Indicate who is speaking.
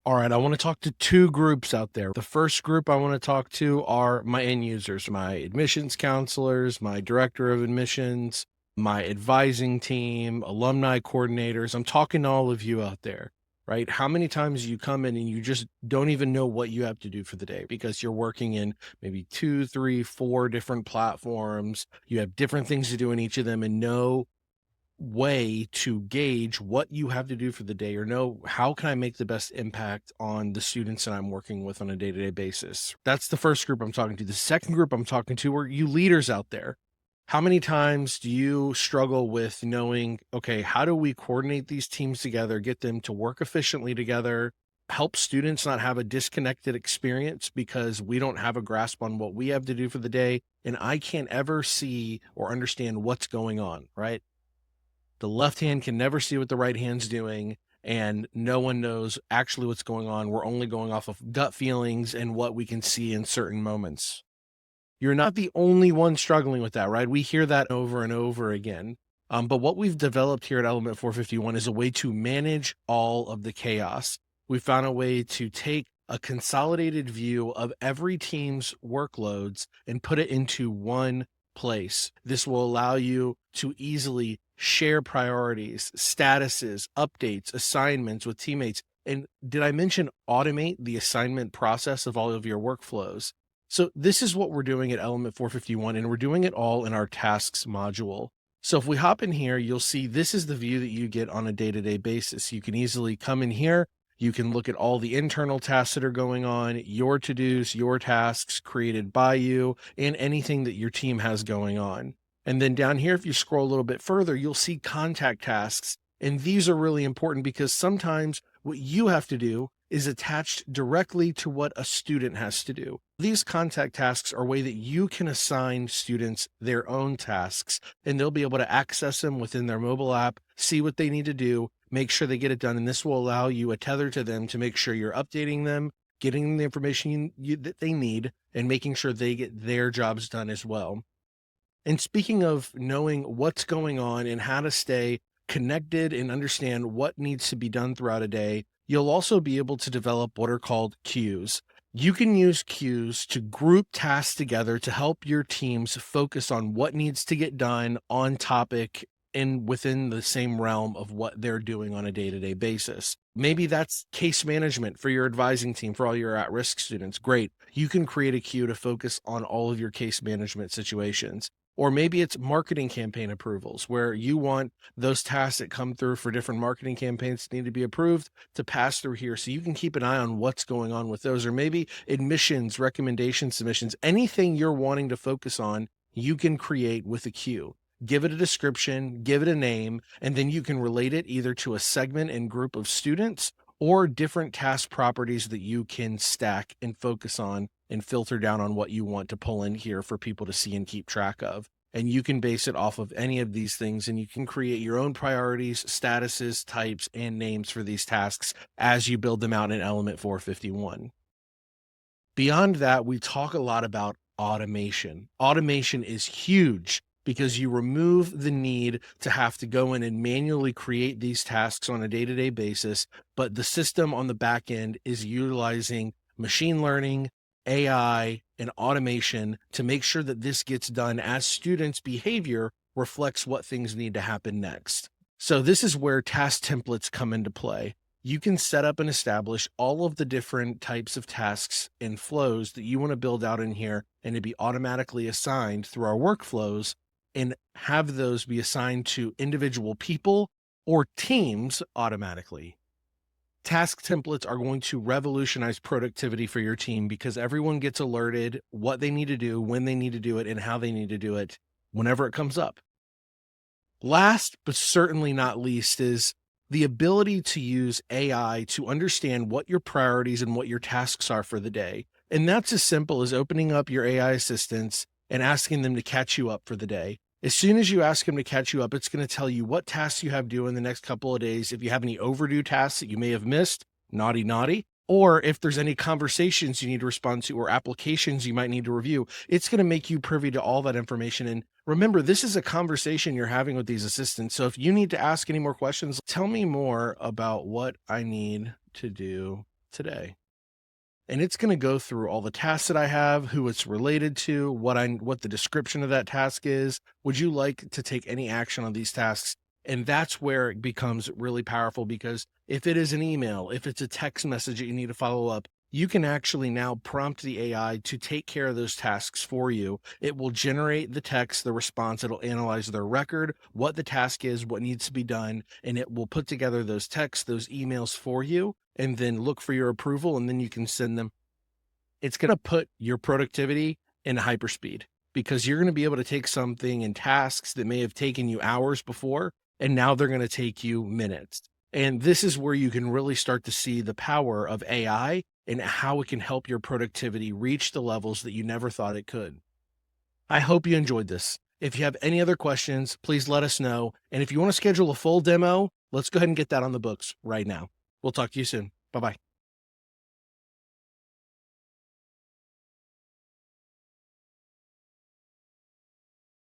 Speaker 1: All right, I want to talk to two groups out there. The first group I want to talk to are my end users, my admissions counselors, my director of admissions, my advising team, alumni coordinators. I'm talking to all of you out there, right? How many times you come in and you just don't even know what you have to do for the day because you're working in maybe 2, 3, 4 different platforms. You have different things to do in each of them and no way to gauge what you have to do for the day or know how can I make the best impact on the students that I'm working with on a day-to-day basis. That's the first group I'm talking to. The second group I'm talking to are you leaders out there. How many times do you struggle with knowing, okay, how do we coordinate these teams together, get them to work efficiently together, help students not have a disconnected experience because we don't have a grasp on what we have to do for the day and I can't ever see or understand what's going on, right? The left hand can never see what the right hand's doing, and no one knows actually what's going on. We're only going off of gut feelings and what we can see in certain moments. You're not the only one struggling with that, right? We hear that over and over again. But what we've developed here at Element 451 is a way to manage all of the chaos. We found a way to take a consolidated view of every team's workloads and put it into one place. This will allow you to easily share priorities, statuses, updates, assignments with teammates. And did I mention automate the assignment process of all of your workflows? So this is what we're doing at Element 451, and we're doing it all in our tasks module. So if we hop in here, you'll see this is the view that you get on a day-to-day basis. You can easily come in here. You can look at all the internal tasks that are going on, your to-dos, your tasks created by you, and anything that your team has going on. And then down here, if you scroll a little bit further, you'll see contact tasks. And these are really important because sometimes what you have to do is attached directly to what a student has to do. These contact tasks are a way that you can assign students their own tasks, and they'll be able to access them within their mobile app, see what they need to do, make sure they get it done. And this will allow you a tether to them to make sure you're updating them, getting them the information that they need, and making sure they get their jobs done as well. And speaking of knowing what's going on and how to stay connected and understand what needs to be done throughout a day, you'll also be able to develop what are called queues. You can use queues to group tasks together to help your teams focus on what needs to get done on topic and within the same realm of what they're doing on a day-to-day basis. Maybe that's case management for your advising team for all your at-risk students. Great. You can create a queue to focus on all of your case management situations. Or maybe it's marketing campaign approvals where you want those tasks that come through for different marketing campaigns need to be approved to pass through here. So you can keep an eye on what's going on with those, or maybe admissions, recommendation submissions, anything you're wanting to focus on, you can create with a queue. Give it a description, give it a name, and then you can relate it either to a segment and group of students or different task properties that you can stack and focus on and filter down on what you want to pull in here for people to see and keep track of. And you can base it off of any of these things, and you can create your own priorities, statuses, types, and names for these tasks as you build them out in Element 451. Beyond that, we talk a lot about automation. Automation is huge because you remove the need to have to go in and manually create these tasks on a day-to-day basis, but the system on the back end is utilizing machine learning, AI, and automation to make sure that this gets done as students' behavior reflects what things need to happen next. So this is where task templates come into play. You can set up and establish all of the different types of tasks and flows that you want to build out in here and to be automatically assigned through our workflows and have those be assigned to individual people or teams automatically. Task templates are going to revolutionize productivity for your team because everyone gets alerted what they need to do, when they need to do it, and how they need to do it whenever it comes up. Last, but certainly not least, is the ability to use AI to understand what your priorities and what your tasks are for the day. And that's as simple as opening up your AI assistants and asking them to catch you up for the day. As soon as you ask them to catch you up, it's going to tell you what tasks you have due in the next couple of days. If you have any overdue tasks that you may have missed, naughty, naughty, or if there's any conversations you need to respond to or applications you might need to review, it's going to make you privy to all that information. And remember, this is a conversation you're having with these assistants. So if you need to ask any more questions, tell me more about what I need to do today. And it's going to go through all the tasks that I have, who it's related to, what the description of that task is. Would you like to take any action on these tasks? And that's where it becomes really powerful, because if it is an email, if it's a text message that you need to follow up, you can actually now prompt the AI to take care of those tasks for you. It will generate the text, the response, it'll analyze their record, what the task is, what needs to be done, and it will put together those texts, those emails for you, and then look for your approval, and then you can send them. It's going to put your productivity in hyperspeed, because you're going to be able to take something and tasks that may have taken you hours before, and now they're going to take you minutes. And this is where you can really start to see the power of AI and how it can help your productivity reach the levels that you never thought it could. I hope you enjoyed this. If you have any other questions, please let us know. And if you want to schedule a full demo, let's go ahead and get that on the books right now. We'll talk to you soon. Bye-bye.